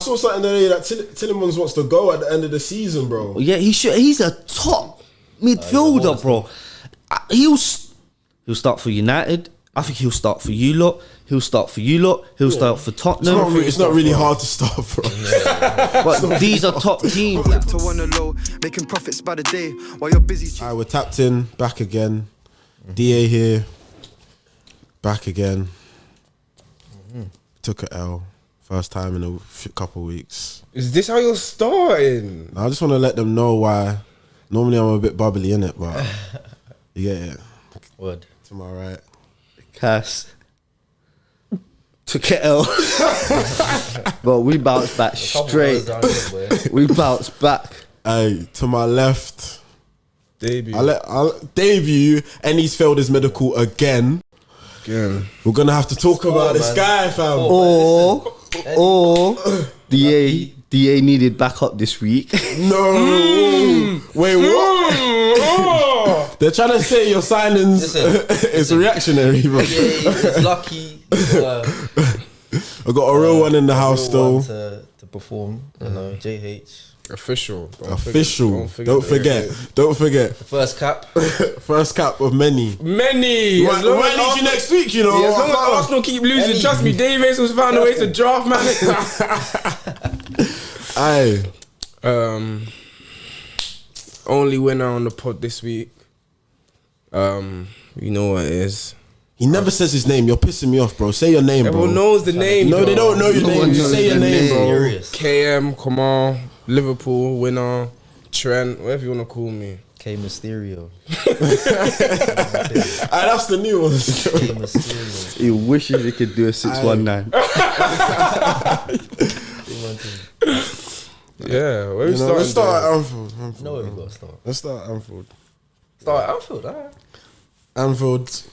saw something today that Tillemans wants to go at the end of the season, bro. Yeah, he should. He's a top midfielder, bro. He'll start for United. I think he'll start for you lot. He'll start for you lot. He'll start for Tottenham. It's not really hard to start from. But these are top teams. Making profits by the day while you're busy. Alright, we're tapped in, back again. DA here, back again. Took a L. First time in a couple of weeks. Is this how you're starting? I just want to let them know why. Normally I'm a bit bubbly in it, but you get it. Word. To my right. Cass. Took it L. But we bounced back straight. We bounced back. Hey, to my left. Debut. I'll debut, and he's failed his medical again. We're gonna have to talk about this guy, fam. Or DA needed backup this week. No. Wait, what? They're trying to say your signings is reactionary, bro. He's lucky. I got a real one in the house still. To perform, you know, JH. Official. Don't forget. The first cap. First cap of many. Might need you next week, you know. As long as Arsenal keep losing, trust me, Davies was found a way to draft, man. Aye. Only winner on the pod this week. You know what it is. He never says his name. You're pissing me off, bro. Say your name, bro. Everyone knows the name. No, they don't know your name. Just say your name, bro. KM, Kamal, Liverpool winner, Trent, whatever you want to call me. K Mysterio. That's the new one. K Mysterio. He wishes he could do a 619. Yeah, where we starting? Let's start at Anfield. No, we got to start. Let's start at Anfield. Start at Anfield, alright. Anfield.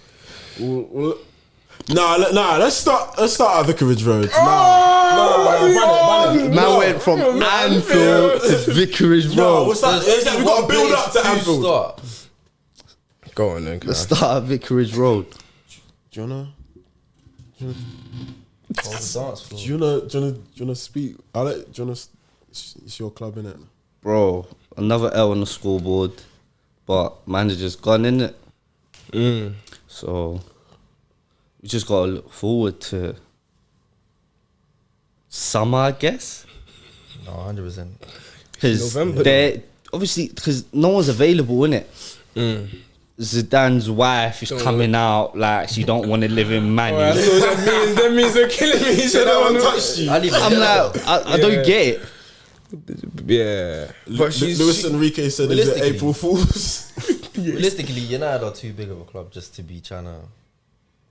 Let's start at Vicarage Road. Man went from Anfield to Vicarage Road. No, what's that? We got to build up to Anfield. Start. Go on then. Let's start at Vicarage Road. Do you wanna? On the dance floor. Do you wanna speak? It's your club, innit? Bro, another L on the scoreboard, but manager's gone, innit? So we just gotta look forward to summer, I guess. No, 100%. Because November, they're obviously because no one's available, innit? Zidane's wife is coming out like she don't want to live in Man. So that means they're killing me. So No one touched you. I'm like, I don't get it. Yeah, but Luis Enrique said it's realistically- April Fools. Realistically, United are too big of a club just to be trying to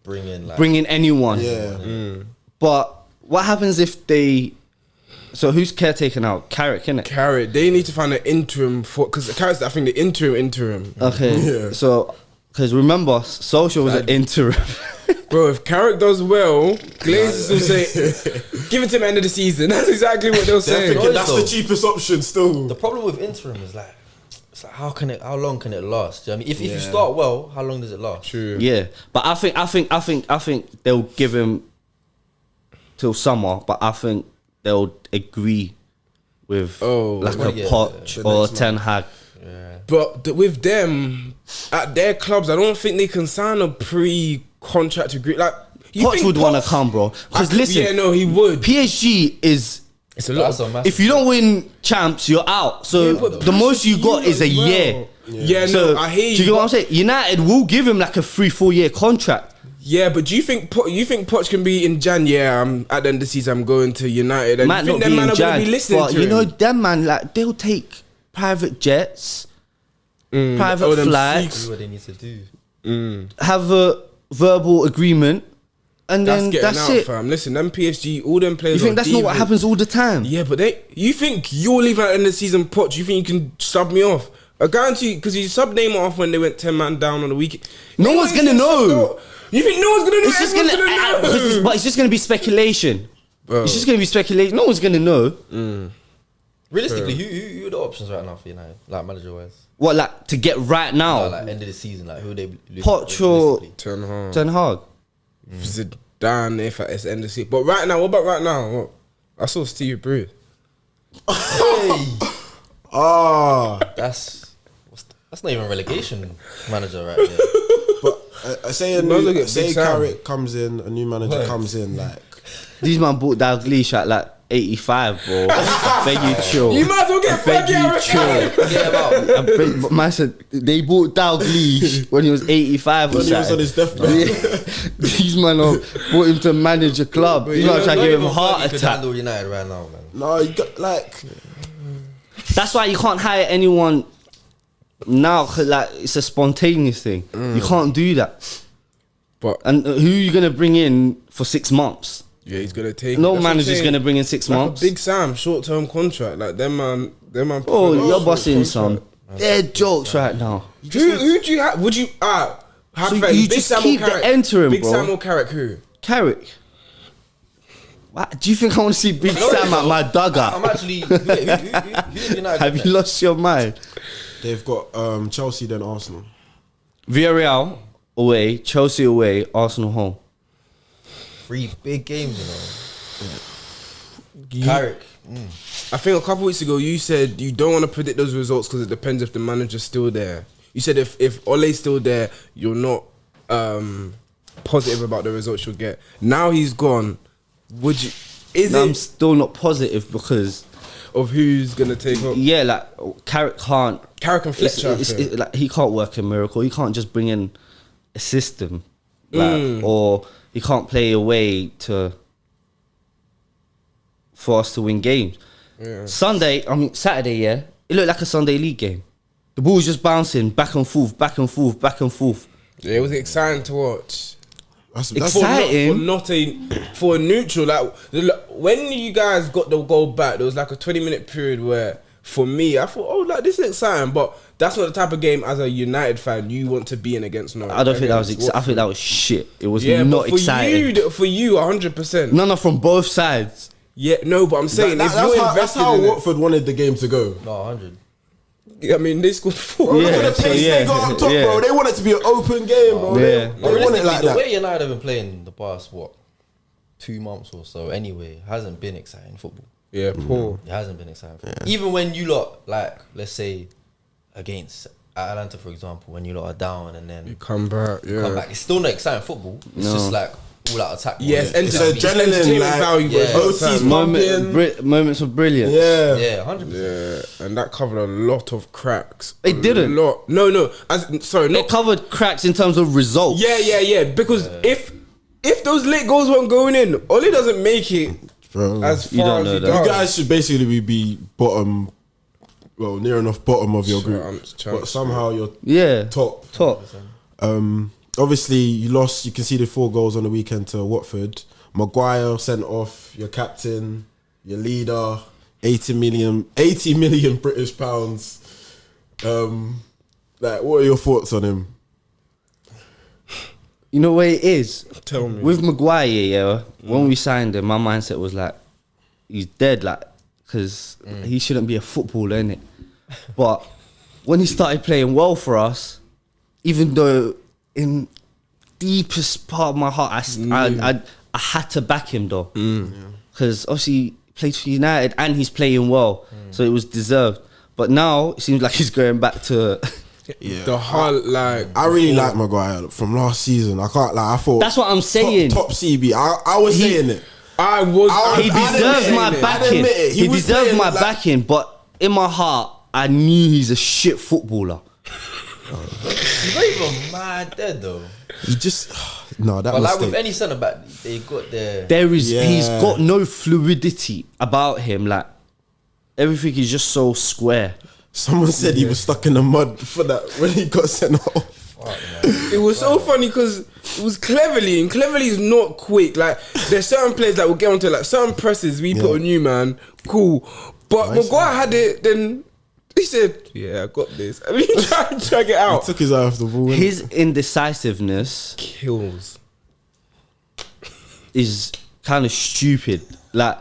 bring in anyone. Yeah. But what happens if they? So who's caretaking out? Carrick, innit? Carrot, they need to find an interim for because Carrot's I think the interim. Okay. Yeah. So because remember, Social was an interim. Bro, if Carrick does well, Glazers will say, give it to him end of the season. That's exactly what they'll say. Thinking that's the cheapest option still. The problem with interim is like, it's like how long can it last? Do you know what I mean, if you start well, how long does it last? True. Yeah, but I think they'll give him till summer, but I think they'll agree with a Poch or a Ten Hag. Yeah. But with them at their clubs, I don't think they can sign a pre-contract agreement. Like Poch would want to come, bro. Because listen, yeah, no, he would. PSG is. It's a lot. That's a massive. If you don't win champs, you're out. So but the most you got is a year. Yeah, So no, I hear you. do you get what I'm saying? United will give him like a 3-4 year contract. Yeah, but do you think Poch can be in Jan? Yeah, I'm at the end of the season. I'm going to United. And Might you think not them be man in are going to be Jan, listening but to you know him? them man like they'll take private jets, private them flights, Do what they need to do. have a verbal agreement, and That's then getting that's out, it. fam. Listen, them PSG, all them players. You think are that's not what divas. happens all the time? Yeah, but you think you're leaving at the end of the season, Poch? You think you can sub me off? I guarantee because you subbed Neymar off when they went 10 man down on the weekend. No one's gonna know. You think no one's gonna know? It's just gonna, but it's just gonna be speculation. Bro. It's just gonna be speculation. No one's gonna know. Realistically, who are the options right now for United, like manager wise? What like to get right now? Like end of the season, like who they Poch or Ten Hag. Ten Hag. Zidane if it's end of the season. But right now, what about right now? What? I saw Steve Bruce. That's not even relegation manager right there. But say Carrick comes in, a new manager comes in, like These man bought Dalglish at like 85, bro. I beg you chill. You might as well get beg you chill. Forget about. But man said they bought Dalglish when he was 85 or when he was on his deathbed. These man brought him to manage a club. These man trying to give him a heart You could attack. handle United right now, man. No, you got like. That's why you can't hire anyone now, 'cause like it's a spontaneous thing. You can't do that. But And who are you gonna bring in for 6 months? yeah, he's gonna take. No that's what I'm manager's saying. gonna bring in 6 Like months. a Big Sam short-term contract, like them man. Oh, you're short busting some contract. dead jokes right now. Who do you have? Would you have you just keep the interim, Big bro. Sam or Carrick? Who? Carrick. What? Do you think I want to see Big Sam at my dugout? I'm actually. Who United? Have you lost your mind? They've got Chelsea, then Arsenal. Villarreal away, Chelsea away, Arsenal home. 3 big games, you know. Carrick. I think a couple weeks ago you said you don't want to predict those results because it depends if the manager's still there. You said if Ole's still there, you're not positive about the results you'll get. Now he's gone. Would you? I'm still not positive because of who's gonna take over? yeah, like Carrick can't. Carrick and Fletcher. Like he can't work a miracle. He can't just bring in a system, like, or he can't play a way for us to win games. Yeah. Saturday, yeah, it looked like a Sunday league game. The ball was just bouncing back and forth, back and forth, back and forth. Yeah, it was exciting to watch. That's Exciting. For a neutral, like when you guys got the goal back, there was like a 20-minute period where, for me, I thought, oh, like this is exciting, but that's not the type of game as a United fan you want to be in against Norwich. I don't think that was. I think that was shit. It was Yeah, not but for exciting. For you, 100%. No, from both sides. Yeah, no, but I'm saying if you're that's invested how in Watford wanted the game to go. No, 100. it, I mean, they scored 4. Look Yeah, at the pace they got up top, yeah. bro. They want it to be an open game, bro. Yeah. They want it like the that. way United have been playing the past 2 months or so, anyway, hasn't been exciting football. Yeah, poor. It hasn't been exciting football. Even when you lot, like, let's say against Atlanta, for example, when you lot are down and then Come back, yeah. come back, it's still not exciting football. It's just like all out attack. Yes, It's It's adrenaline, like, value. yeah. OT's pumping. Moments of brilliance. Yeah. Yeah, 100%. Yeah, and that covered a lot of cracks. It didn't. No. Sorry, It not. covered cracks in terms of results. Yeah. Because if those late goals weren't going in, Ole doesn't make it Bro. as You far don't as he know that. does. You guys should basically be bottom, well, near enough bottom of your group, Chance, but somehow you're Yeah. top. Obviously, you lost. You conceded 4 goals on the weekend to Watford. Maguire sent off. Your captain, your leader, 80 million British pounds. Like, what are your thoughts on him? You know what it is? Tell me. With Maguire, yeah, when we signed him, my mindset was like, he's dead, like, because he shouldn't be a footballer, innit? But when he started playing well for us, even though in deepest part of my heart, I had to back him though, because obviously he played for United and he's playing well, so it was deserved. But now it seems like he's going back to. Yeah, The heart, like I really like Maguire from last season. I can't like. I thought That's what I'm saying. Top CB. I was saying it. He deserves my I'd backing. admit it. He was deserves playing my like- backing, but in my heart, I knew he's a shit footballer. He's not even mad dead though. He just no that But like mistake. with any centre back, they got their. He's got no fluidity about him. Like everything is just so square. Someone said he was stuck in the mud for that when he got sent off. It was so funny because it was Cleverly, and Cleverly is not quick. Like there's certain players that will get onto like certain presses. We put on you, man, cool. But Nice. Maguire had it. Then he said, "Yeah, I got this." I mean, he tried to drag it He out. took his eye off the ball. innit? His indecisiveness Kills. is kind of stupid. Like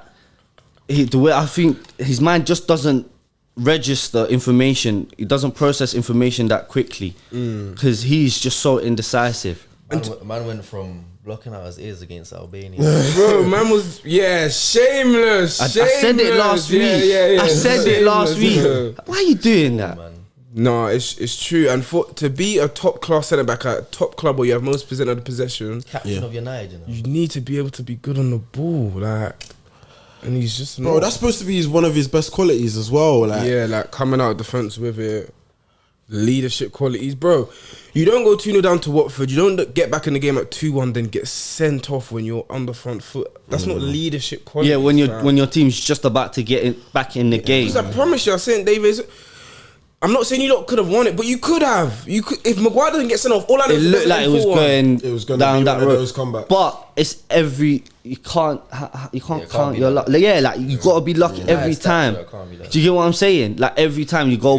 the way I think his mind just doesn't register information. He doesn't process information that quickly because he's just so indecisive. Man went from blocking out his ears against Albania. Bro, man was shameless. I said it last week. I said it last week. Why are you doing that? Man. No, it's true. And to be a top class centre back at a top club where you have most percent of the possession, Captain of United, you know. you need to be able to be good on the ball, like. And he's just Bro, that's supposed to be one of his best qualities as well. Like, yeah, like coming out of defence with it, leadership qualities, bro. You don't go 2-0 down to Watford. You don't get back in the game at 2-1, then get sent off when you're on the front foot. That's not leadership qualities. Yeah, when your team's just about to get back in the game. Because I promise you, I'm saying, David, I'm not saying you lot could have won it, but you could have. You could, if Maguire doesn't get sent off. All I know It looked like it was going down that road. Comebacks. But it's you can't count your luck. Yeah, like you gotta be lucky every time. Do you get what I'm saying? Like every time you go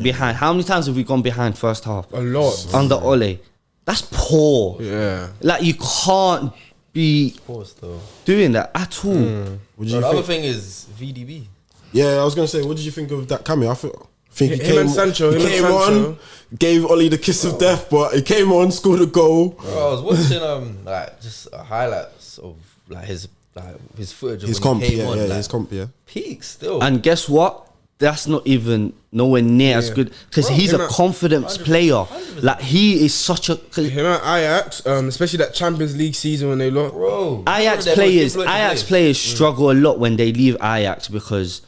behind. How many times have we gone behind first half? A lot. Under Ole. That's poor. Yeah. Like you can't be doing that at all. The other thing is VDB. Yeah, I was gonna say, what did you think of that cameo? I think he Him came, and Sancho, he him and came Sancho. on, gave Ollie the kiss of death, but he came on, scored a goal. Bro, I was watching like just highlights of like his footage of His when comp, he came yeah, on, yeah, like, his comp, yeah. peak still. And guess what? That's not even nowhere near as good because Bro, he's him a at- confidence 100%. player. Like he is such a Him at Ajax, especially that Champions League season when they lost. Bro, Ajax they're players. most influential Ajax players struggle a lot when they leave Ajax because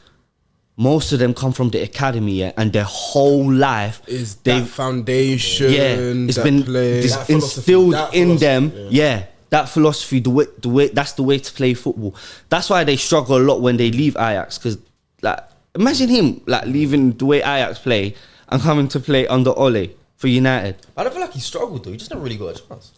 most of them come from the academy, and their whole life Is that foundation? it's that been play. That philosophy, instilled that in philosophy, them. Yeah, that philosophy, the way that's the way to play football. That's why they struggle a lot when they leave Ajax. Because like, imagine him like leaving the way Ajax play and coming to play under Ole for United. I don't feel like he struggled though. He just never really got a chance.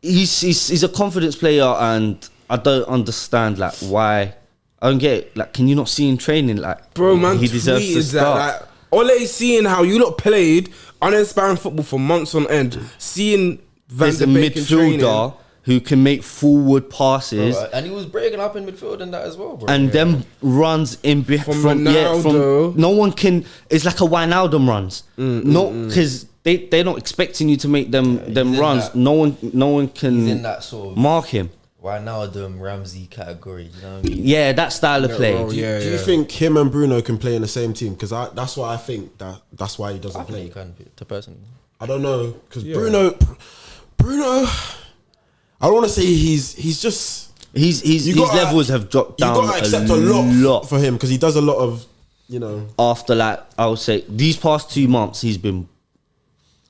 He's a confidence player, and I don't understand like why. I don't get it. Like, can you not see him training? Like, Bro, man, he deserves to tweeted that. start. Like, Ole seeing how you lot played uninspiring football for months on end, seeing Van There's de a Beek in training. midfielder who can make forward passes. Bro, and he was breaking up in midfield and that as well, bro. And them runs in From Ronaldo. no one can. It's like a Wijnaldum runs. Because they're not expecting you to make them he's in runs. that- No one he's in can that sort of mark him. Wijnaldum, Ramsey category. You know what I mean? Yeah, that style of play. role, yeah. Do you think him and Bruno can play in the same team? Because that's why I think that's why he I doesn't think you play. can to personally. I don't know because Bruno, I don't want to say he's just His You his gotta- levels have dropped you down got to accept a lot for him because he does a lot of after like I would say these past 2 months he's been,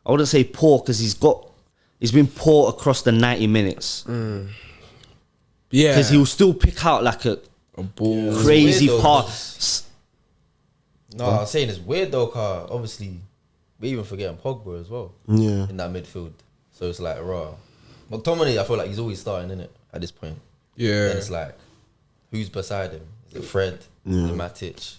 I wouldn't say poor because he's been poor across the 90 minutes Yeah, because he will still pick out like a ball. crazy It's weird though, pass. No, I was saying it's weird though, car. Obviously, we even forgetting Pogba as well. Yeah. In that midfield, so it's like raw. McTominay, I feel like he's always starting in it at this point. Yeah, Then it's like, who's beside him? Is it Fred? Is it Matic?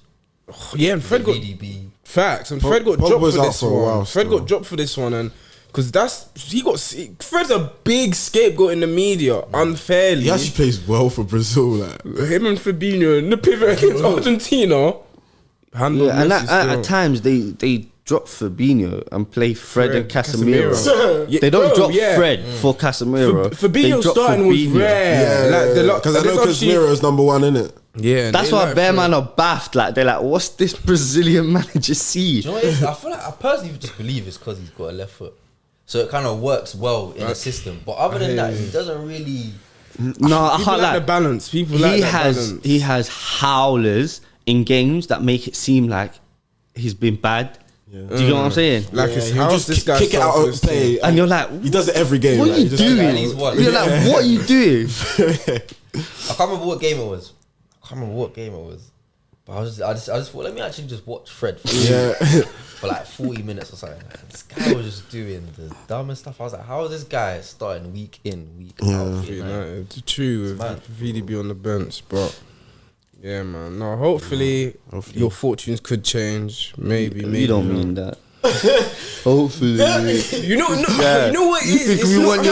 yeah, and Fred got VDB. facts, and Fred got dropped Pogba's for out this for a while one. Fred still. got dropped for this one, and because Fred's a big scapegoat in the media unfairly. He actually plays well for Brazil. Like. Him and Fabinho in the pivot against Argentina. Handled Yeah, and Messi at times they drop Fabinho and play Fred and Casemiro. Yeah, They don't bro, drop yeah. Fred for Casemiro. They Fabinho drop starting was Fabinho. rare. Because I know Casemiro's number one, innit? Yeah, That's they why like Bear Fred. Man are baffed. Like they're like, what's this Brazilian manager see? Do you know what it is? I feel like I personally just believe it's because he's got a left foot, so it kind of works well in the system. But other than that, he doesn't really. No, I People can't like lie. the balance. People He like that has balance. he has howlers in games that make it seem like he's been bad. Do you know what I'm saying? Like his he'll house, just this guy kick it out starts of this thing. play, And you're like, he does it every game. what like, are you he just- doing? And he's what? You're like, what are you doing? I can't remember what game it was. But I just thought, let me actually just watch Fred for like 40 minutes or something. And this guy was just doing the dumbest stuff. I was like, how is this guy starting week in, week out? for United? It's true with mad. VDB on the bench, but yeah, man. No, hopefully your fortunes could change. Maybe. You don't not. mean that. Hopefully. You know what? You think we want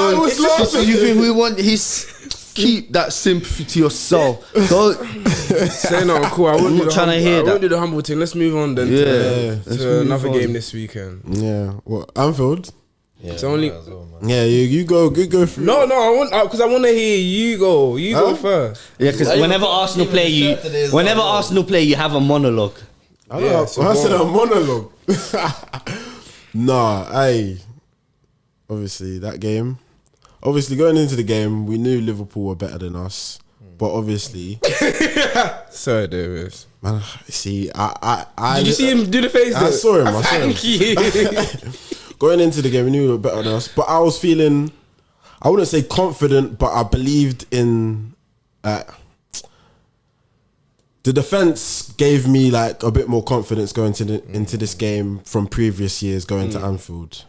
you think we want his? Keep that sympathy to yourself. Don't. Say no, cool. I won't not trying to hear I that. won't do the humble thing. Let's move on then Yeah, let's to move another on. game this weekend. Yeah. What, Anfield? Yeah, It's only. as well, man. Yeah, you go through. No, I want because I want to hear you go. You go first. Yeah, because Why whenever you got Arsenal even play, the shirt today as whenever well? Arsenal play, you have a monologue. I Yeah, know. so I said go a monologue. Nah, obviously that game. Obviously going into the game, we knew Liverpool were better than us, but obviously, Sorry, Davis. man, see, I Did you see him do the face? I there? saw him. I saw him. Thank you. Going into the game, we knew we were better than us, but I was feeling, I wouldn't say confident, but I believed in. The defense gave me like a bit more confidence going into this game from previous years going to Anfield,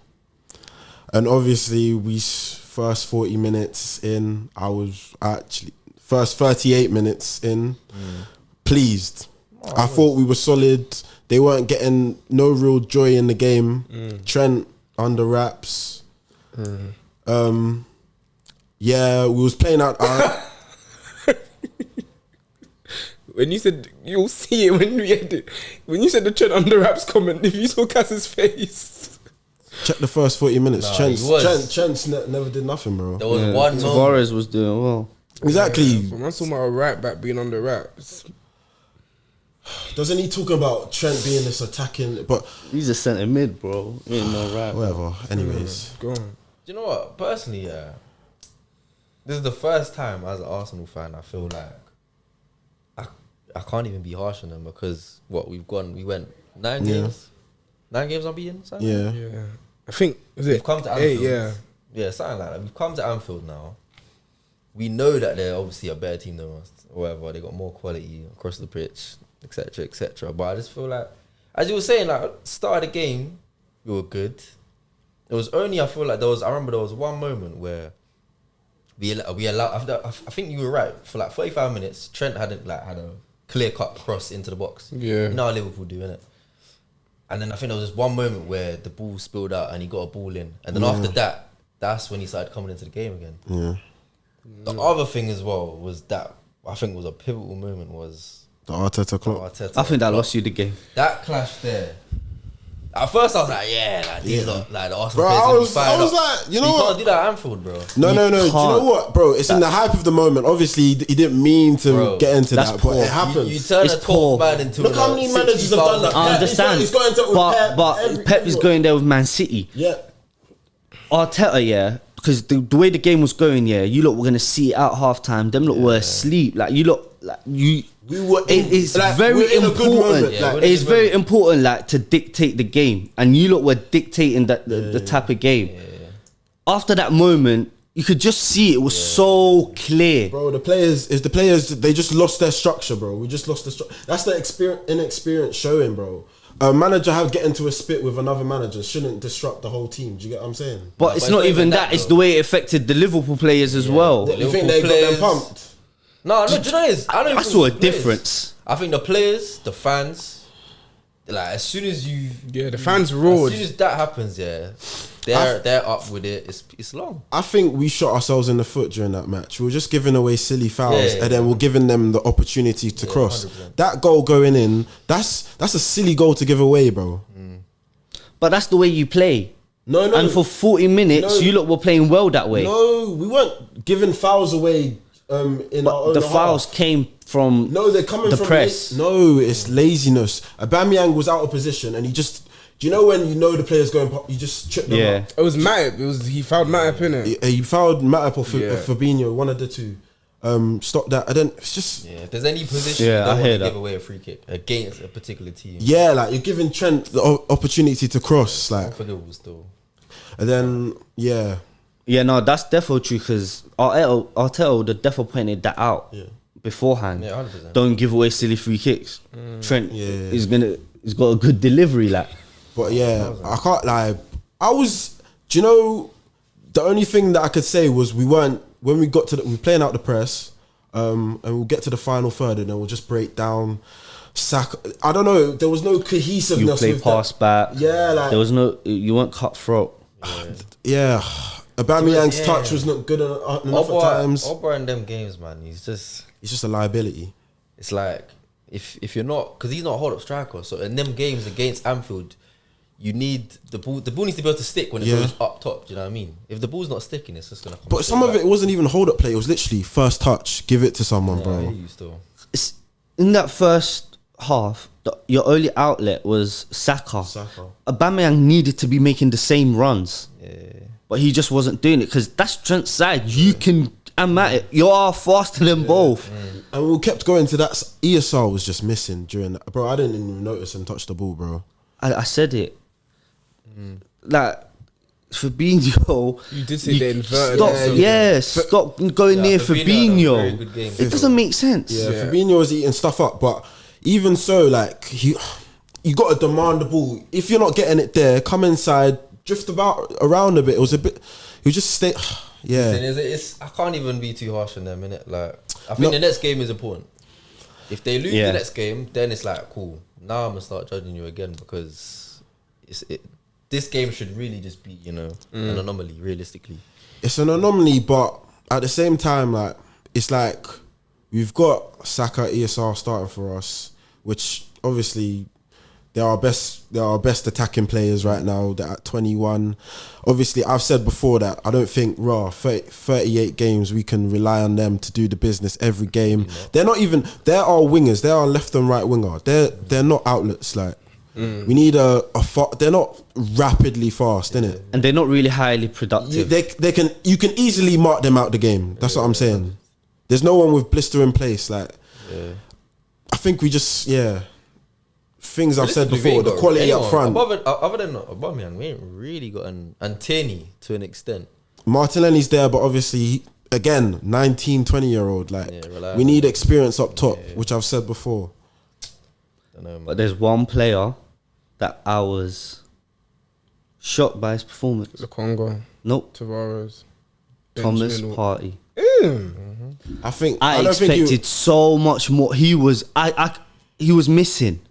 and obviously first 40 minutes in, I was actually first 38 minutes in, pleased. I thought we were solid. They weren't getting no real joy in the game. Trent under wraps. Yeah, we was playing out. When you said you'll see it when we edit. When you said the Trent under wraps comment, if you saw Cass's face. Check the first 40 minutes. Nah, he was. Trent's never did nothing, bro. There was one moment. Tavares was doing well. Exactly. But I'm talking about a right back being under wraps. Doesn't he talk about Trent being this attacking? But He's a centre mid, bro. He ain't no right. whatever. Anyways, Go on. Do you know what? Personally, yeah, this is the first time as an Arsenal fan I feel like I can't even be harsh on them because we went 9 games, 9 games unbeaten. Something? yeah. Yeah. I think We've come to Anfield. Yeah. Yeah, something like that. We've come to Anfield now. We know that they're obviously a better team than us, or whatever. They got more quality across the pitch, etc., etc. But I just feel like, as you were saying, like start of the game, we were good. It was only I remember there was one moment where we allowed. I think you were right for like 45 minutes. Trent had a clear cut cross into the box. Yeah. You know how Liverpool do, innit? And then I think there was just one moment where the ball spilled out and he got a ball in. And then after that, that's when he started coming into the game again. Yeah. The other thing as well was that I think was a pivotal moment was The Arteta clock. Arteta. I think that lost you the game. That clash there. At first I was like, these lot, like the Arsenal Bro, players I gonna be was fired up. like, you know You what? can't do that at Anfield, bro. No. Do you know can't. what, bro? It's in the hype of the moment. Obviously, he didn't mean to Bro, get into that's that, poor. but it happens. You turn It's a 12th poor. man into Look how many managers have done that. I Yeah, understand, he's going to it with Pep, but Pep is going there with Man City. Yeah. Arteta, yeah, because the way the game was going, yeah, you lot were gonna see it out half time. Them lot were asleep. Like you lot, like you. We were It's like, very we're in a good important. moment, Yeah, like, It's very important, like to dictate the game, and you lot were dictating the type of game. After that moment, you could just see it was so clear. Bro, the players, they just lost their structure, bro. We just lost the structure. That's the inexperience showing, bro. A manager get into a spit with another manager shouldn't disrupt the whole team. Do you get what I'm saying? But it's not even that. It's the way it affected the Liverpool players as well. You think they got them pumped? No, do you know what it is? I saw a difference. I think the players, the fans, like as soon as The fans roared. As soon as that happens, yeah, they're up with it. It's long. I think we shot ourselves in the foot during that match. We were just giving away silly fouls, Yeah. and then we're giving them the opportunity to cross. 100%. That goal going in, that's a silly goal to give away, bro. But that's the way you play. No. And for 40 minutes, No. you lot were playing well that way. No, we weren't giving fouls away. In our But own the half. fouls came from No, they're coming the from press. No, it's laziness. Aubameyang was out of position, and he just. Do you know when you know the player's going? You just trip them Yeah. up. It was Matip. He fouled Matip in it. He fouled Matip or Yeah. Fabinho, one of the two. Stop that. I don't. It's just. Yeah, if there's any position Yeah, you I don't hear want to that. give away a free kick against a particular team. Yeah, like you're giving Trent the opportunity to cross, like, Unforgivable still. and then yeah. Yeah, no, that's definitely true because Arteta would have definitely pointed that out beforehand. Yeah, 100%. Don't give away silly free kicks. Trent Yeah. he's got a good delivery, like. But yeah, I can't lie. Do you know, the only thing that I could say was we weren't, when we got to we were playing out the press, and we'll get to the final third and then we'll just break down. I don't know, there was no cohesiveness. You play with pass back. Yeah, like there was no. You weren't cutthroat. yeah. Aubameyang's Yeah. touch was not good enough at times. Oba in them games, man, he's just a liability. It's like if you're not, because he's not a hold up striker. So in them games against Anfield, you need the ball. The ball needs to be able to stick when it goes up top. Do you know what I mean? If the ball's not sticking, it's just gonna come. But some of it wasn't even hold up play. It was literally first touch. Give it to someone, I bro. hear you still. It's, in that first half, your only outlet was Saka. Aubameyang needed to be making the same runs, but he just wasn't doing it because that's Trent's side. You can. I'm at it. You are faster than both. And we kept going to that. ESR was just missing during that. Bro, I didn't even notice him touch the ball, bro. I said it. Like, Fabinho. You did say they inverted. Stop going near Fabinho. Very good game. It doesn't make sense. Yeah, Fabinho was eating stuff up, but even so, like, you got to demand the ball. If you're not getting it there, come inside, drift around a bit. It was a bit. You just stay. Yeah. It's, I can't even be too harsh on them, innit? Like, I think the next game is important. If they lose the next game, then it's like, cool. Now I'm gonna start judging you again because this game should really just be, you know, an anomaly, realistically. It's an anomaly, but at the same time, like, it's like we've got Saka, ESR starting for us, which obviously they're our best attacking players right now. They're at 21. Obviously, I've said before that I don't think 38 games we can rely on them to do the business every game. They're our wingers. They're our left and right winger. They're not outlets. Like, we need they're not rapidly fast, innit? And they're not really highly productive. You can easily mark them out the game. That's what I'm saying. There's no one with blister in place. Like, I think we just things I've said before, the quality up front. Other than Aubameyang, we ain't really got an Tierney to an extent. Martinelli's there, but obviously, again, 19, 20-year-old. Like, we need experience up top, which I've said before. But there's one player that I was shocked by his performance. Lukonga. Nope. Tavares. Thomas Partey. I expected so much more. He was missing.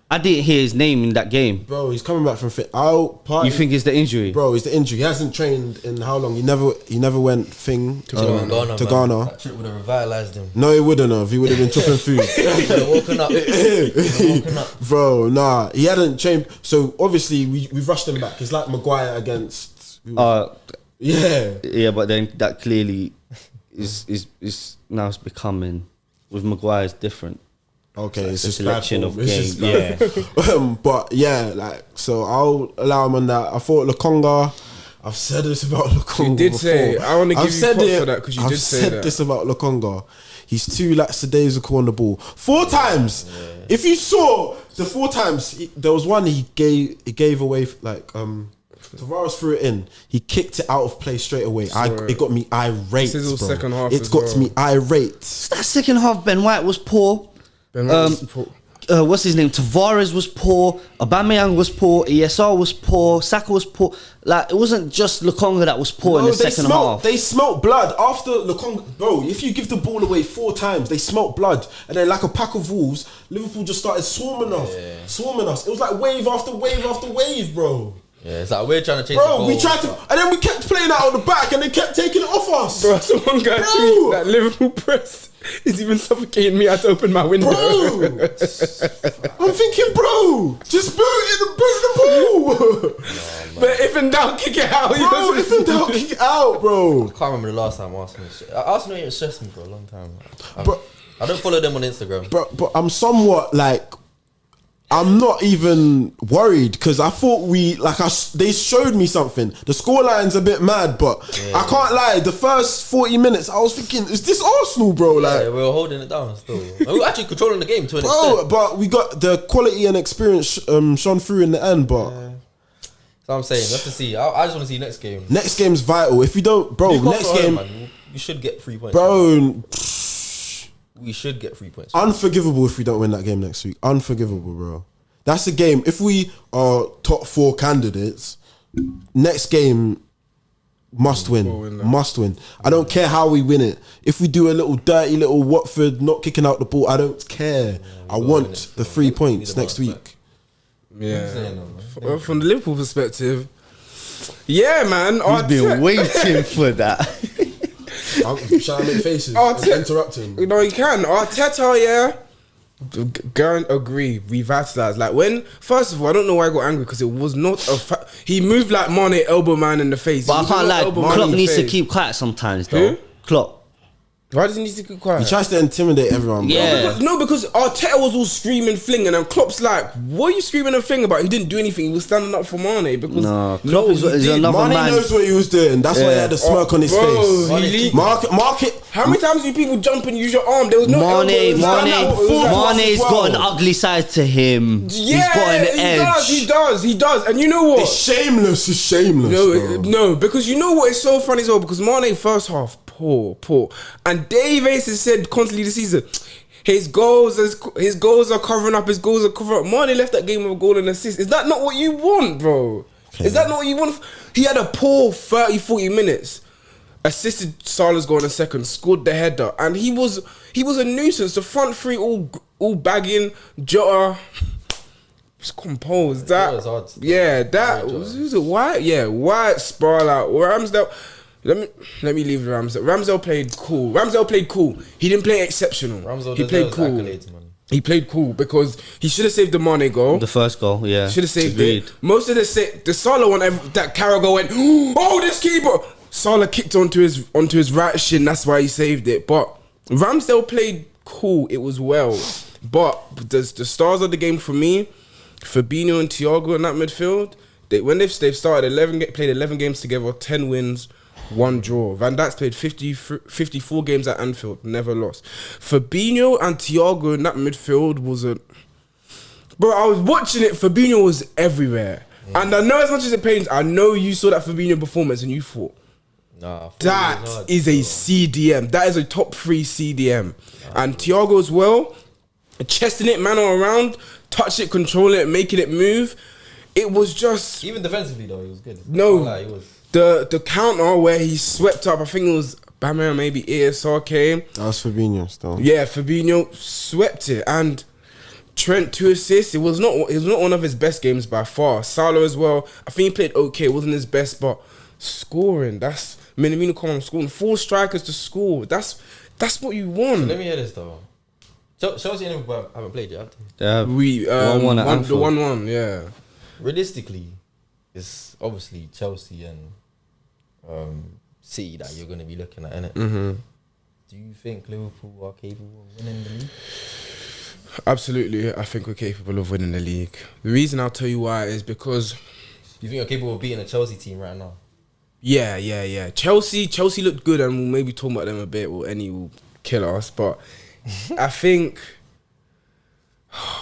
I didn't hear his name in that game. Bro, he's coming back from fit. You think it's the injury? Bro, it's the injury. He hasn't trained in how long? He never went to Ghana. That trip would have revitalised him. No, he wouldn't have. He would have been chopping food. He would have woken up. Bro, nah. He hadn't trained. So, obviously, we've rushed him back. It's like Maguire against... Yeah, but then that clearly is now it's becoming... With Maguire, it's different. Okay, it's a just selection of games. But yeah, like, so I'll allow him on that. I thought Lukonga. I've said this about Lukonga. You did before. say. I want to give you props for that because you did say that. I've said this about Lukonga. He's too lackadaisical on the ball. 4 times. If you saw the 4 times, there was one he gave away, like Tavares threw it in. He kicked it out of play straight away. It got me irate. This is all bro. second half. It's got me irate. That second half, Ben White was poor. What's his name? Tavares was poor. Aubameyang was poor. ESR was poor. Saka was poor. Like, it wasn't just Lukonga that was poor in the second half. They smelt blood after Lukonga. Bro, if you give the ball away 4 times, they smelt blood. And then, like a pack of wolves, Liverpool just started swarming us. It was like wave after wave after wave, bro. Yeah, it's like we're trying to chase the ball. We tried to, and then we kept playing out on the back, and they kept taking it off us. Bro, someone got tweet that Liverpool press is even suffocating me. I had to open my window. Bro, I'm thinking, bro, just boot the ball. But if in doubt, kick it out. Bro, if in doubt, kick it out, bro. I can't remember the last time Arsenal ain't stressed me for a long time. Bro, I don't follow them on Instagram. But I'm somewhat like, I'm not even worried because I thought they showed me something. The scoreline's a bit mad, but I can't lie. The first 40 minutes, I was thinking, is this Arsenal, bro? Like, we were holding it down still. We were actually controlling the game to an extent. But we got the quality and experience shone through in the end, but... So I'm saying, we have to see. I just want to see next game. Next game's vital. If we don't... Bro, next game... Man, we should get 3 points. Bro... We should get 3 points. Unforgivable if we don't win that game next week. Unforgivable, bro. That's a game. If we are top 4 candidates, next game must win. Must win. I don't care how we win it. If we do a little dirty little Watford not kicking out the ball, I don't care. I want the 3 points next week. Yeah. From the Liverpool perspective, yeah, man. He's been waiting for that. Shall I make faces and interrupt him? No, you can. Arteta, yeah. Agree, revitalized. Like when, first of all, I don't know why I got angry because it was not he moved like Mane elbow man in the face. But I can't lie, Elbow man Klopp in the needs to face. keep quiet sometimes though. Who? Klopp. Why does he need to keep quiet? He tries to intimidate everyone. Bro. Yeah. Because Arteta was all screaming, flinging, and Klopp's like, "What are you screaming and flinging about?" He didn't do anything. He was standing up for Mane because Klopp is he did. another Mane man. knows what he was doing. That's why he had a smirk on his Bro, face. he leaked. Mark it. How many times do people jump and use your arm? There was no elbow. It was stand up. It was like- Mane's well. got an ugly side to him. Yeah, He's got an edge. He does. And you know what? It's shameless. It's shameless. bro. No, because you know what is so funny as well. Because Mane first half, poor, and Dave Ace has said constantly this season, his goals are covering up. His goals are covering up. Mane left that game with a goal and assist. Is that not what you want, bro? Is that not what you want? He had a poor 30-40 minutes. Assisted Salah's goal in a second, scored the header, and he was a nuisance. The front three all bagging. Jota was composed. That was hard. yeah, that was it White. Yeah, White, Sparla, Ramsdale. Let me leave Ramsdale. Ramsdale played cool. He didn't play exceptional. Ramsdale he played cool. accolades, man. He played cool because he should have saved the Mane goal. The first goal, yeah. Should have saved Agreed. it. Most of the Salah one that Carragher went, oh, this keeper. Salah kicked onto his right shin. That's why he saved it. But Ramsdale played cool. It was well. But the stars of the game for me, Fabinho and Thiago in that midfield. They've started played 11 games together, 10 wins, 1 draw. Van Dijk's played 54 games at Anfield, never lost. Fabinho and Thiago in that midfield was bro, I was watching it. Fabinho was everywhere. And I know as much as it pains, I know you saw that Fabinho performance and you thought, Nah, that is a CDM. That is a top 3 CDM. And Thiago as well, chesting it, man all around, touch it, control it, making it move. It was just... Even defensively though, he was good. No, He was. the counter where he swept up, I think it was Bama, maybe ASRK. That was Fabinho still. Yeah, Fabinho swept it. And Trent 2 assists. It was not one of his best games by far. Salah as well. I think he played okay. It wasn't his best, but scoring, that's... Minamino come on scoring. 4 strikers to score. That's what you want. Let me hear this though. Chelsea and Liverpool haven't played yet, have they? Yeah. We 1-1 at the Anfield. 1-1, yeah. Realistically, it's obviously Chelsea and City that you're going to be looking at, innit? Mm-hmm. Do you think Liverpool are capable of winning the league? Absolutely, I think we're capable of winning the league. The reason I'll tell you why is because Do you think you're capable of beating a Chelsea team right now? yeah. Chelsea looked good, and we'll maybe talk about them a bit. Or any will kill us, but I think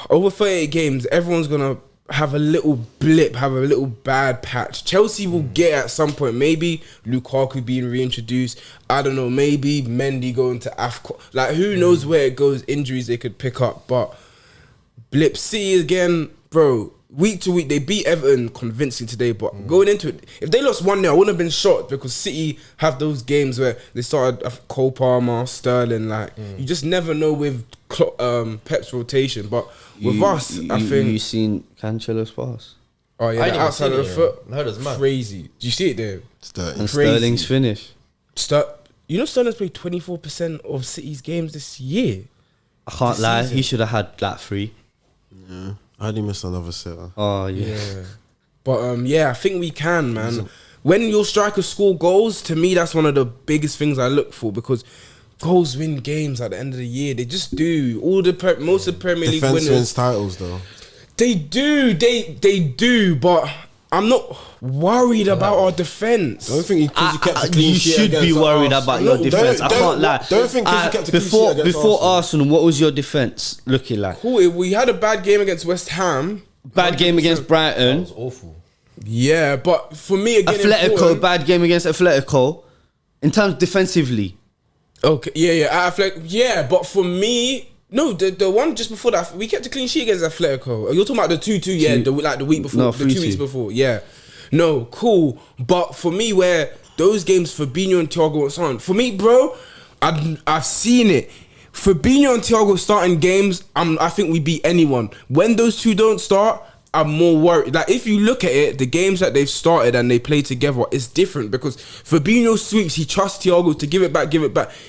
over 38 games, everyone's gonna have a little blip, have a little bad patch. Chelsea will get at some point. Maybe Lukaku being reintroduced. I don't know. Maybe Mendy going to AFCON. Like who knows where it goes? Injuries they could pick up, but blip. City again, bro. Week to week, they beat Everton convincing today, but going into it, if they lost 1-0, I wouldn't have been shocked because City have those games where they started Cole Palmer, Sterling, you just never know with Pep's rotation. But with us, I think... You seen Cancelo's pass? Oh yeah, I the didn't outside even of the see it, foot. I heard it's mad. Crazy. Did you see it there? It's dirty. And Crazy. Sterling's finish. You know Sterling's played 24% of City's games this year. I can't This lie, season. he should have had that 3. Yeah. I only missed another sitter. Oh yeah. But I think we can, man. When your strikers score goals, to me, that's one of the biggest things I look for because goals win games at the end of the year. They just do. Most of the Premier League Defense winners, wins titles though. they do. They do. But I'm not worried about our defense. Don't think because you kept a clean You sheet should be against worried Arsenal. about your No, defense. I can't lie. Don't think because you kept a clean sheet against Before Arsenal. Arsenal, what was your defense looking like? Cool. We had a bad game against West Ham. Bad game against That Brighton. was awful. Yeah, but for me again, Atletico, important- bad game against Atletico. In terms defensively, Okay, yeah, but for me, no, the one just before that, we kept a clean sheet against Atletico. You're talking about the 2-2, yeah, the week before, No, the 2 weeks 3-2. before, yeah. No, cool, but for me, where those games, Fabinho and Thiago and so on, for me, bro, I've seen it. Fabinho and Thiago starting games, I think we beat anyone. When those two don't start, I'm more worried. Like if you look at it, the games that they've started and they play together, it's different because Fabinho sweeps, he trusts Thiago to give it back.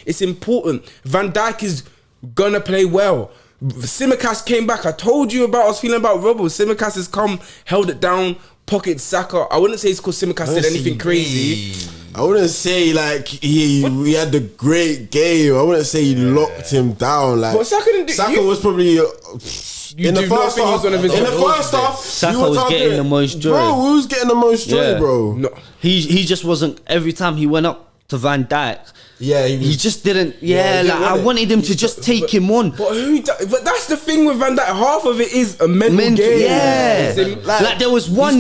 It's important. Van Dijk is gonna play well. Simicast came back. I told you about. I was feeling about Robbo. Simicast has come, held it down, pocket Saka. I wouldn't say it's because Simicast did anything crazy. I wouldn't say like he had a great game. I wouldn't say he locked him down. Like, but Saka didn't do. Saka was probably. In the first half, Saka was getting the most joy. Bro, who was getting the most joy, bro? No. He just wasn't. Every time he went up to Van Dijk, he just didn't. I wanted him to just take him on. But that's the thing with Van Dijk. Half of it is a mental game. Yeah, like there was one.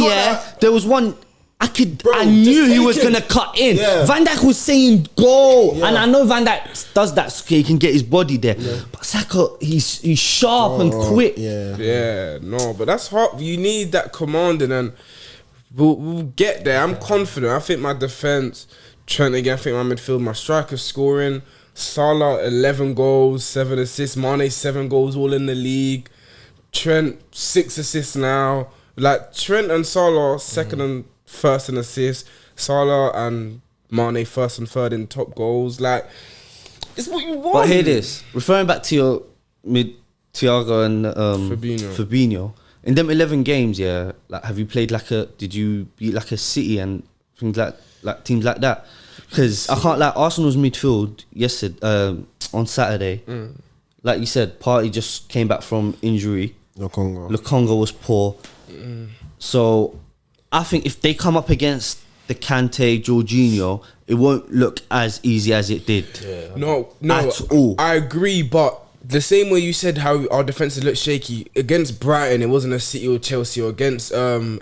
There was one. I knew he was gonna cut in. Van Dijk was saying go, and I know Van Dijk does that so he can get his body there. But Saka, he's sharp and quick. But that's hard. You need that commanding, and we'll get there. I'm confident. I think my defense, Trent again. I think my midfield, my striker scoring. Salah 11 goals, 7 assists. Mane 7 goals, all in the league. Trent 6 assists now. Like Trent and Salah second and first in assists, Salah and Mane first and third in top goals. Like, it's what you want. But hear this, referring back to your Thiago and Fabinho, in them 11 games, like have you played did you beat like a City and things like teams like that? Because I can't, like Arsenal's midfield yesterday, on Saturday, like you said, Partey just came back from injury. Lokonga was poor. So I think if they come up against the Kante, Jorginho, it won't look as easy as it did. No, at all. I agree, but the same way you said how our defenses look shaky against Brighton, it wasn't a City or Chelsea, or against who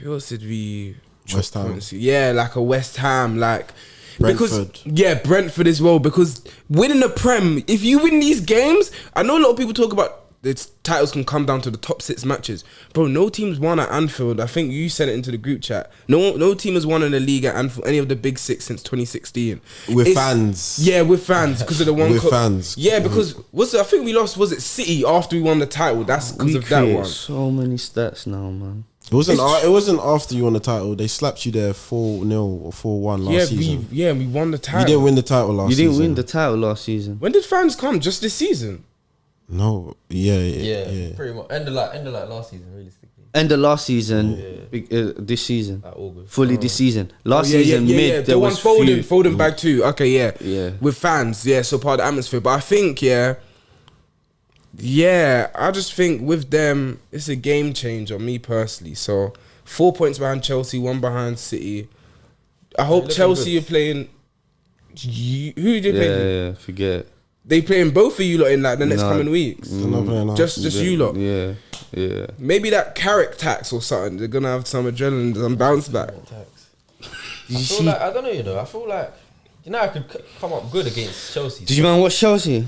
else did we? West Ham. Yeah, like a West Ham, like Brentford. Brentford as well. Because winning the Prem, if you win these games, I know a lot of people talk about its titles can come down to the top 6 matches. Bro, no team's won at Anfield. I think you sent it into the group chat. No team has won in the league at Anfield, any of the big 6 since 2016. With fans. Yeah, with fans. Because of the one fans. Yeah, because I think we lost, was it City after we won the title? That's because of that one. So many stats now, man. It wasn't after you won the title. They slapped you there 4-0 or 4-1 last season. We won the title. You didn't win the title last season. You didn't win the title last season. When did fans come? Just this season? No, yeah, pretty much. End of last season, realistically. End of last season, this season, August. Fully this season. Last season, mid. There was Foden back too. Okay, yeah. With fans, so part of the atmosphere. But I think, I just think with them, it's a game changer, me personally. So 4 points behind Chelsea, 1 behind City. I hope Chelsea are playing. Who they play? Yeah, forget. They playing both of you lot in like the next coming weeks. Just you lot. Yeah. Maybe that carrot tax or something. They're gonna have some adrenaline, some bounce back. I don't know. I feel like I could come up good against Chelsea. Did you man watch Chelsea?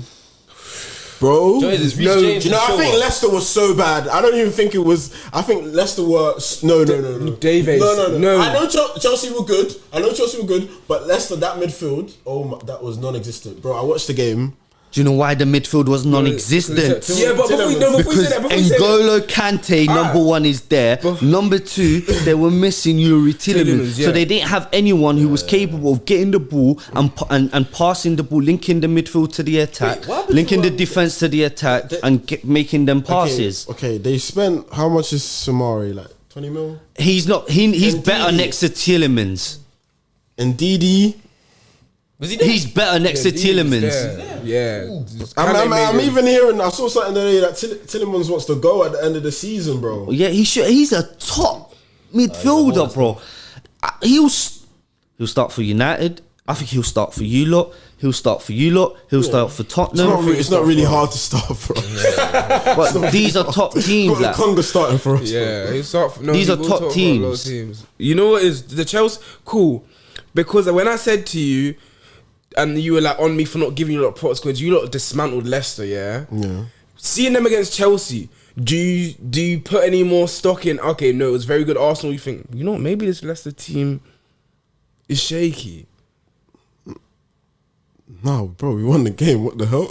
Bro, I think Leicester was so bad. I don't even think it was. I think Leicester were no. Davies. No. I know Chelsea were good. But Leicester, that midfield, that was non-existent, bro. I watched the game. Do you know why the midfield was non-existent? Yeah, but before you say that, N'Golo Kante, number 1, is there. Number 2, they were missing Yuri Tielemans. So they didn't have anyone who was capable of getting the ball and passing the ball, linking the midfield to the attack, linking the defense to the attack, and making them passes. Okay, they spent, how much is Samari? Like 20 mil? He's better next to Tielemans. And Didi. He's better next to Tielemans. Yeah. I'm even hearing, I saw something today that Tielemans wants to go at the end of the season, bro. Yeah, he should. He's a top midfielder, bro. He'll start for United. I think he'll start for you lot. He'll start for Tottenham. It's not really hard to start for. But these are top teams. Got Conga starting for us. Yeah, he'll start for, these are top teams. You know what is the Chelsea? Cool. Because when I said to you, and you were like on me for not giving you a lot of props because you lot dismantled Leicester, yeah. Seeing them against Chelsea, do you put any more stock in? Okay, no, it was very good Arsenal. You think, maybe this Leicester team is shaky. No, bro, we won the game. What the hell?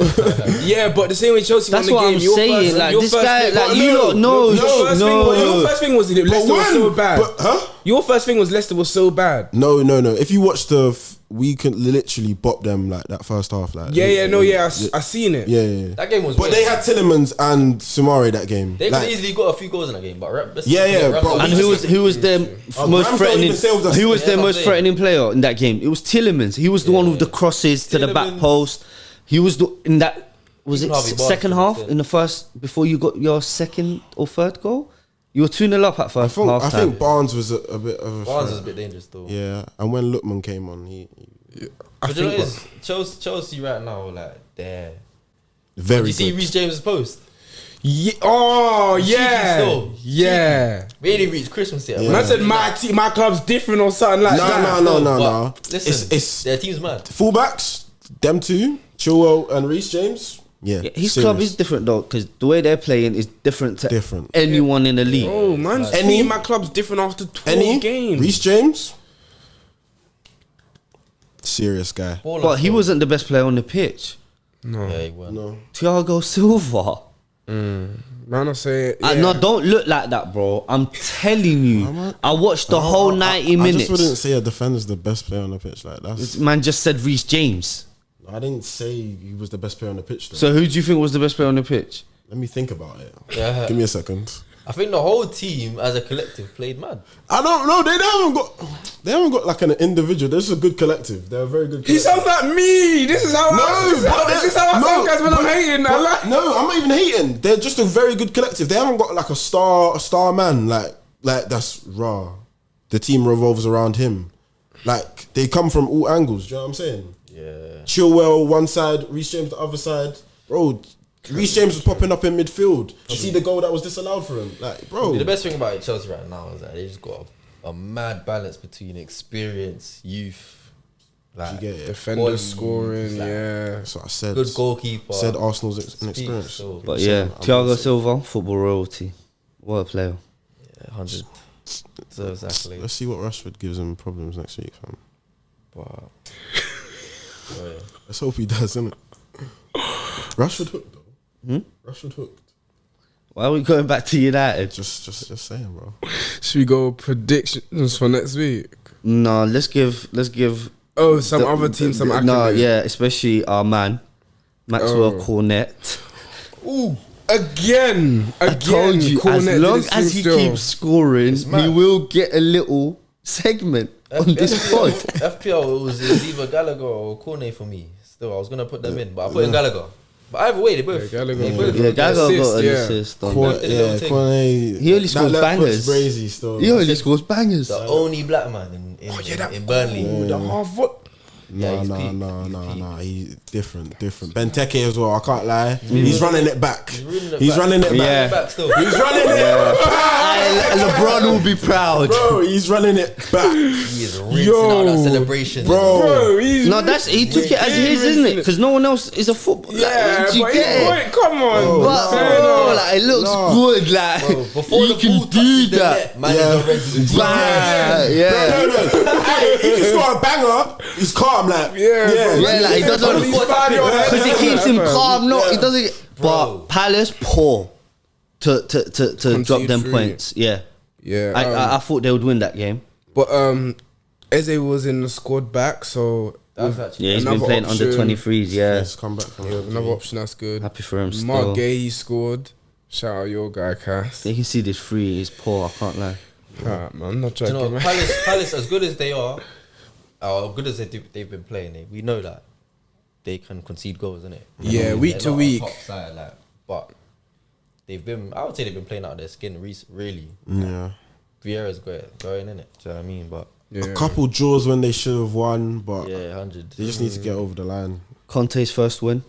Yeah, but the same way Chelsea won the game. That's what I'm saying. Like this guy, like you lot know. Your first thing was Leicester was so bad. Huh? Your first thing was Leicester was so bad. No. If you watch the we could literally bop them like that first half. Like I seen it. Yeah. That game was. But weird. they had Tillemans and Sumare that game. They like, could easily got a few goals in that game, but But And who was their most Ramsdale threatening? even saved us. Who was Yeah, their that's most what I'm threatening player in that game? It was Tillemans. He was the one with the crosses to the back Tillemans. post. He was in that. Was it Harvey Barnes second was half there. in the first before you got your second or third goal? You were 2-0 up at first half I time. think Barnes was a bit of a Barnes threat. was a bit dangerous though. Yeah, and when Lookman came on, he But you know what it is? Chelsea right now, like they're. very Did you see good. Reece James' post? Yeah. Oh Cheeky yeah, still. yeah. We ain't even reached Christmas yet. Yeah. When I said my club's different or something like that. No. Listen, It's their team's mad. fullbacks, them two, Chilwell and Reece James. Yeah, His club is different though, because the way they're playing is different to Different. anyone in the league. Oh man's Any- my club's different after 12 games. Reece James, serious guy. Baller But he still. wasn't the best player on the pitch. Yeah, he was. No, Thiago Silva. Man, I say No, don't look like that, bro. I'm telling you. I watched the whole 90 I minutes. just wouldn't say a defender's the best player on the pitch. Like that's. Man just said Reece James. I didn't say he was the best player on the pitch. Though. So who do you think was the best player on the pitch? Let me think about it. Yeah. Give me a second. I think the whole team as a collective played mad. I don't know. They haven't got like an individual. This is a good collective. They're a very good. He Collective. sounds like me. This is how this is how I sound, guys, when I'm hating. I like. No, I'm not even hating. They're just a very good collective. They haven't got like a star man. Like that's raw. The team revolves around him. Like they come from all angles. Do you know what I'm saying? Yeah. Chilwell one side, Reece James the other side. Bro, Reece James was popping up in midfield. You see the goal that was disallowed for him. Like, bro. The best thing about Chelsea right now is that they just got a mad balance between experience, youth, like You get it. Defender quality, scoring, like, yeah. That's what I said. good goalkeeper. Said Arsenal's Speaks, inexperience. so- But So, yeah, I'm Thiago gonna say- Silva, football royalty. What a player. Yeah, 100. So exactly. Let's see what Rashford gives him problems next week, fam. But, oh, yeah. Let's hope he does, innit? Rashford hooked though. Rashford hooked. Why are we going back to United? Just saying, bro. Should we go predictions for next week? No, let's give Oh, some other team some accolades. No, yeah, especially our man, Maxwell Oh. Cornet. Ooh, again. I told you, Cornet as did long his as thing he still. keeps scoring, he mad. will get a little segment on this pod. FPL, it was either Gallagher or Cornet for me. Still, I was gonna put them in, but I put in Gallagher. But either way, they both. Yeah, Gallagher. they both Yeah, Gallagher Assist, got an yeah. assist on Cor- that. did a little thing. Cornet. He only scores that left bangers. foot's brazy still. He only scores bangers. The only black man in Burnley. Ooh, the half foot. Yeah, he's peak. No. He's different. Benteke as well. I can't lie. He's running it back. He's running it back. Yeah. Back still. He's running it back. LeBron will be proud. Bro, he's running it back. He is rinsing out that celebration. Bro. he's No, he took it as his, isn't it? Because no one else is a football. yeah, Like, do you but get it? he's come on. But Fair bro, enough. like it looks No. good. Like Bro, before you the can ball do touches the that. net, man Yeah. is already Bang, yeah. No. Hey, if you score a banger, he's calm. Like, Yeah, like he doesn't He's fine, because it keeps him calm. No, he doesn't. Bro. But Palace poor to drop them three. points. Yeah, Yeah, I thought they would win that game. but Eze was in the squad back, so That's actually Yeah, he's been Another playing option. under 23s. Yeah, Let's come back from yeah, another option that's good. happy for him. Mark Still, Gay he scored. Shout out your guy, Cass. you can see this free is poor. I can't lie. Ah, man, I'm not Do you joking. know, man. Palace, as good as they are, or good as they've been playing, we know that they can concede goals, innit? Yeah, week They're to not a week. top side, like, but I would say they've been playing out of their skin, really. Yeah. Vieira's going in it. Do you know what I mean? But Yeah. A couple draws when they should have won, but yeah, 100. they just need to get over the line. Conte's first win.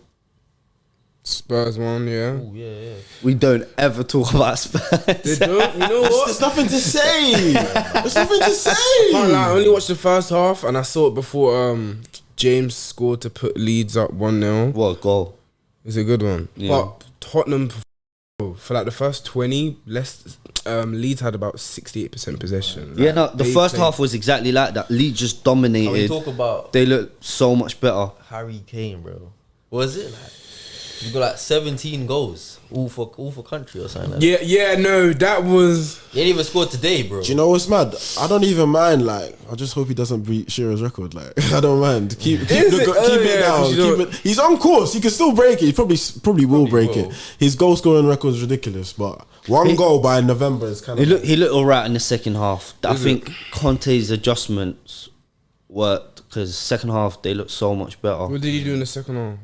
Spurs one, yeah. Ooh, yeah. We don't ever talk about Spurs. They don't, you know what? There's nothing to say. There's nothing to say. Can't lie, I only watched the first half and I saw it before James scored to put Leeds up 1-0. What a goal! It's a good one. Yeah. But Tottenham, for like the first 20, Leeds had about 68% possession. Yeah, Like, no, the they first played- half was exactly like that. Leeds just And we dominated. talk about They looked so much better. Harry Kane, bro. Was it like You got like 17 goals, all for country or something. Like Yeah, no, that was. He ain't even scored today, bro. Do you know what's mad? I don't even mind. Like, I just hope he doesn't beat Shearer's record. Like, I don't mind. Keep Is it it? down. 'Cause you Keep it. He's on course. He can still break it. He probably will break will. it. His goal scoring record is ridiculous, but one goal by November is kind of. He looked alright in the second half. I think Conte's adjustments worked because second half they looked so much better. What did he do in the second half?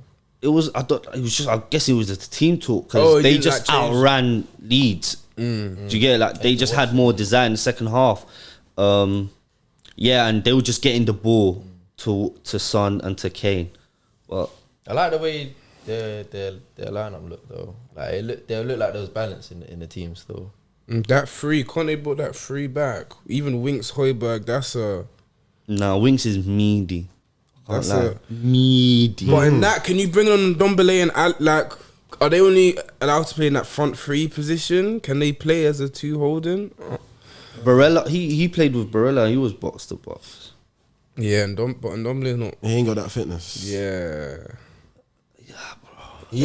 I guess it was the team talk because Oh, he they didn't, just like, change. outran Leeds. Do you get it? Like they just had more design in the second half. And they were just getting the ball to Son and to Kane. But I like the way their lineup looked though. Like they look like there was balance in the team still. That free, Conte brought that free back. Even Winks Højbjerg, that's a. no, Winks is meaty. That's Meaty. But in that, can you bring on Ndombele and are they only allowed to play in that front three position? Can they play as a two holding? Barella, he played with Barella. He was box to box. Yeah, but Ndombele's not. He ain't got that fitness. Yeah.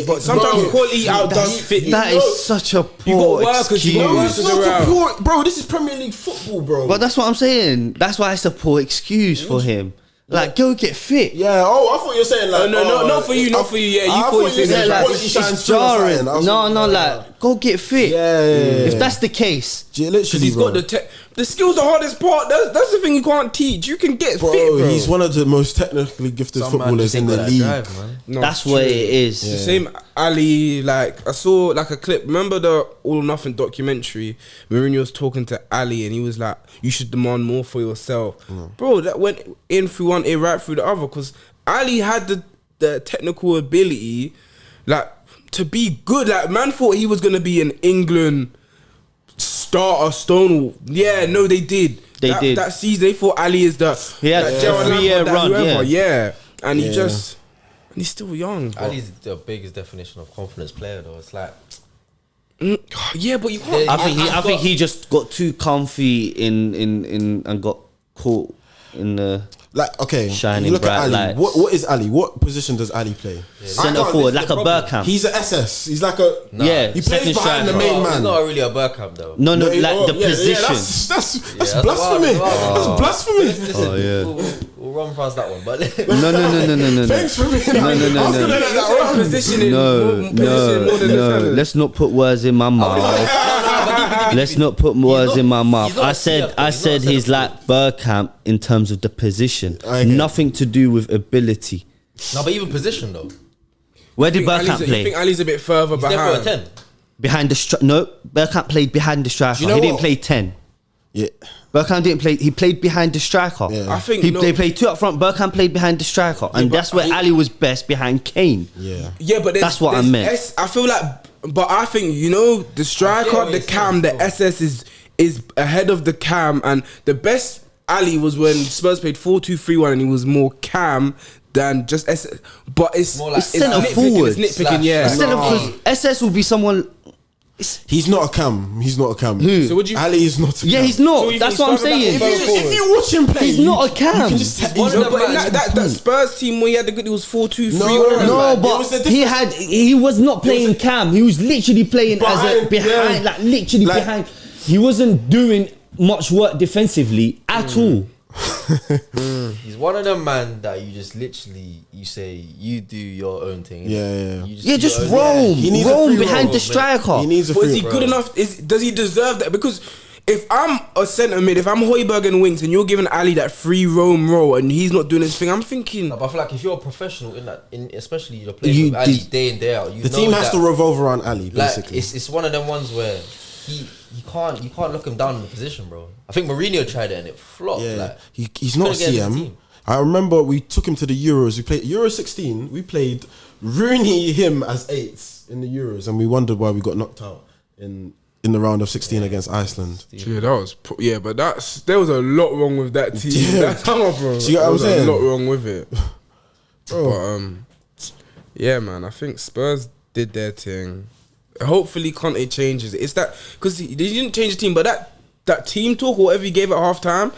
But Sometimes quality outdoes fitness. That is such a You poor got workers, you excuse. got No, workers. it's not around. a poor, bro. This is Premier League football, bro. But that's what I'm saying. That's why it's a poor excuse for him. Like, go get fit. yeah. Oh, I thought you were saying like. No, not for you, not for you. Yeah, you I thought you thought you said said that. quality It's shines through or jarring. something. I was No, like, like, go get fit. Yeah. If that's the case, Literally, Because he's bro. got the skills, the hardest part. That's the thing you can't teach. You can get fit, bro. He's one of the most technically gifted Some man footballers just in ain't the got that league. drive, man. No, that's true. what it is. The same Ali, like I saw like a clip. Remember the All or Nothing documentary? Mourinho was talking to Ali, and he was like, "You should demand more for yourself, bro." That went in through one ear, right through the other, because Ali had the technical ability, like to be good. Like man thought he was gonna be an England starter, Stonewall. Yeah, no, they did. They did. That season. They thought Ali is the He had like a Gerald 3-year Lampard, that run, whoever. yeah. Yeah, and he Yeah. just. And he's still young. Bro. Ali's the biggest definition of confidence player though. It's like Yeah, but you can't. I think he just got too comfy in and got caught in the Like, okay, Shining you look bright at Ali. lights. What is Ali? What position does Ali play? centre forward, like a Bergkamp. He's an SS. He's like a. Yeah, he plays second behind the striker. main he's man. not really a Bergkamp though. No, he- like the yeah, position. that's that's blasphemy. wild. That's blasphemy. Listen, Oh, yeah. we'll run past that one, but No. Thanks for being No. I was gonna let that run. Positioning, No. Let's not put words in my mouth. Let's not put words in my mouth. he's not I a said CF, he's not a he's centre like Bergkamp in terms of the position. Okay. Nothing to do with ability. no, but even position though. Where did You Bergkamp think play? Ali's a bit further He's there for a behind? 10. Behind the no, Bergkamp played behind the striker. you know He didn't what? play 10. Yeah. Bergkamp didn't play. He played behind the striker. Yeah. I think They played two up front. Bergkamp played behind the striker, and but that's where he- Ali was best behind Kane. Yeah. Yeah, but That's what I meant. I feel like, but I think the striker, what the you're cam, saying, the SS is ahead of the cam, and the best Ali was when Spurs played 4-2-3-1, and he was more cam than just SS. But it's More like It's centre nitpicking, forward. It's nitpicking, Slash. yeah. Instead of because SS will be someone. He's not a cam. He's not a cam. So would you? Ali is not a Yeah, cam. he's not. So you That's think what I'm he's further saying. back If you watch him play, He's you- not a cam. You can just He's one of No, them but in man. that Spurs team where he had the good, it was 4-2-3-1. No, There was a but difference. he was not playing cam. He was literally playing as a behind, yeah. like literally Like- behind. He wasn't doing much work defensively at all. He's one of them man that you just literally you say you do your own thing. Yeah. You Yeah, do just your own roam, He needs a roam free behind roll, the mate. striker. He needs a But is free he roll. good enough? Does he deserve that? Because if I'm a centre mid, if I'm Højbjerg and Winks, and you're giving Ali that free roam role, and he's not doing his thing, I'm thinking. No, but I feel like if you're a professional in that, especially you're playing You with Ali did- day in day out, you The know team has that, to revolve around Ali, like basically. it's one of them ones where you can't lock him down in the position, bro. I think Mourinho tried it and it flopped. Yeah, Like, he's not couldn't get into the CM. team. I remember we took him to the Euros. We played Euro 16. We played Rooney him as eights in the Euros, and we wondered why we got knocked out in the round of 16 against Iceland. Yeah, that was but there was a lot wrong with that team. Yeah. Come on, bro. See what There I'm was saying? a lot wrong with it. But yeah, man. I think Spurs did their thing. Hopefully, Conte changes it. It's that because they didn't change the team, but that team talk or whatever he gave at half time.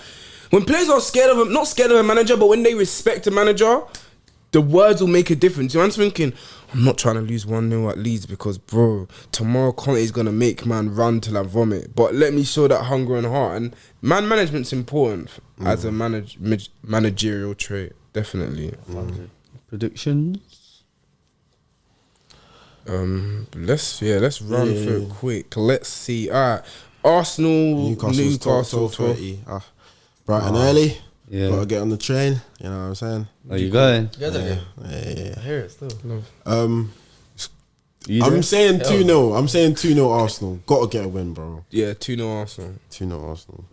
When players are scared of him, not scared of a manager, but when they respect a manager, the words will make a difference. Man's thinking, I'm not trying to lose 1-0 at Leeds because, bro, tomorrow Conte's going to make man run till I vomit. But let me show that hunger and heart. And man management's important as a managerial trait. Definitely. Predictions? Let's run through it quick. Let's see. All right. Arsenal, Newcastle 12:30. Bright and early. Yeah. Gotta get on the train. You know what I'm saying? Are you going? Yeah. Yeah. I hear it still. I'm saying 2-0. I'm saying 2-0 Arsenal. Gotta get a win, bro. Yeah, 2-0 Arsenal. 2-0 Arsenal.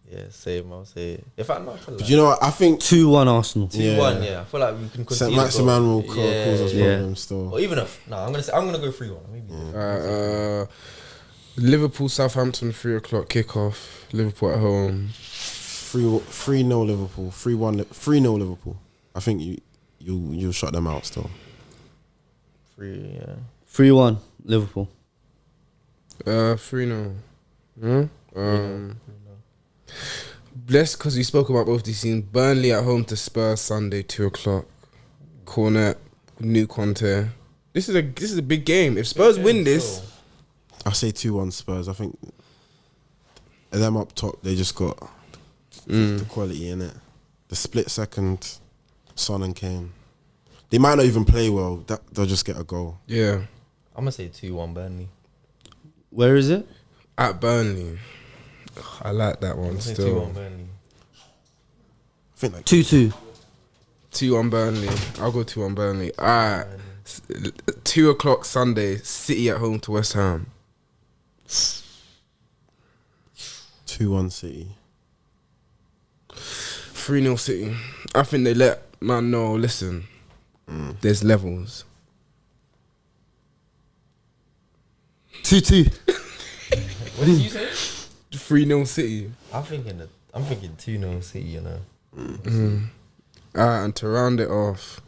Yeah, same. I'll say it. In fact, no, I feel like But you know what? I think 2-1 Arsenal. 2-1. Yeah, I feel like we can concede. St. Maximan will cause us Yeah. problems still. Or even if I'm gonna go 3-1. Maybe. Liverpool, Southampton, 3 o'clock kickoff. Liverpool at home. 3-0 Liverpool. 3-0 Liverpool. I think you'll shut them out still. 3-1 Liverpool. 3-0. Blessed because we spoke about both these teams. Burnley at home to Spurs Sunday, 2 o'clock. Cornet, new Conte. This is a big game. If Spurs win this, I say 2-1 Spurs. I think them up top, they just got the quality in it. The split second, Son and Kane. They might not even play well. They'll just get a goal. yeah, I'm gonna say 2-1 Burnley. Where is it? at Burnley. I like that one I think still. 2-1 Burnley. I think like 2-2. 2-1 Burnley. I'll go 2-1 Burnley. Alright. 2 o'clock Sunday, City at home to West Ham. 2-1 City. 3-0 City. I think they let man know, listen, there's levels. 2-2. What did you say? 3-0 City. I'm thinking 2-0 City, you know. And to round it off,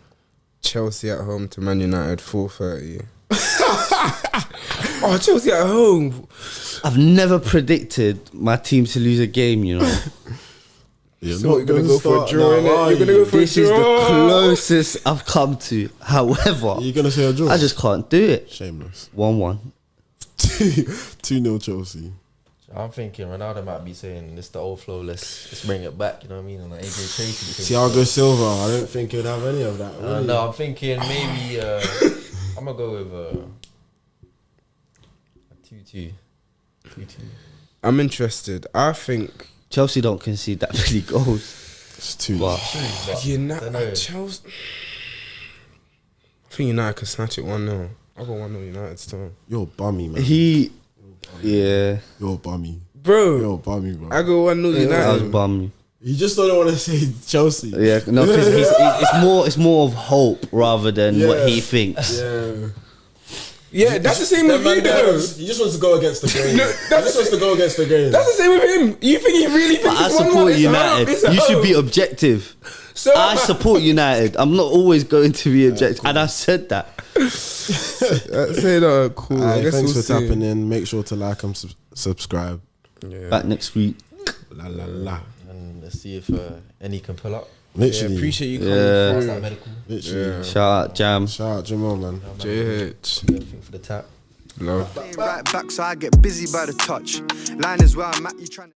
Chelsea at home to Man United, 4:30. Oh, Chelsea at home. I've never predicted my team to lose a game, you know. So you're gonna go for a draw, innit? You're gonna go for This a is draw. the closest I've come to. However, You're gonna say a draw? I just can't do it. Shameless. 1-1. 2-0 Chelsea. I'm thinking Ronaldo might be saying this the old flow. Let's bring it back. You know what I mean? And like AJ Tracy. Thiago Silva. I don't think he'd have any of that. Really. No, I'm thinking maybe I'm gonna go with a 2-2. 2-2. I'm interested. I think Chelsea don't concede that many goals. It's too But But United. Chelsea. I think United could snatch it 1-0. I got 1-0 United still. You're bummy, man. Yeah. You're bummy. Bro, You're bummy, bro. I got 1-0 I was United. bummed. You just don't want to say Chelsea. Yeah, no, because it's more of hope rather than what he thinks. Yeah, that's the same with you though. He just wants to go against the grain. No, He just wants to go against the grain. That's the same with him. You think he really thinks But I it's 1-1? support It's a United. hope, it's a You should hope. be objective. So I support United. I'm not always going to be objective, and I said that. say that. Cool. I guess Thanks we'll for tapping see. in. Make sure to like and subscribe. Back next week. La la la. And let's see if any can pull up. Literally. Yeah, appreciate you coming Yeah. Pass through. that medical. Literally. Shout out Jam. Shout out Jamal, man. JH. Everything for the tap. Love. Right back, so I get busy by the touch. Line is where I'm at, you trying to.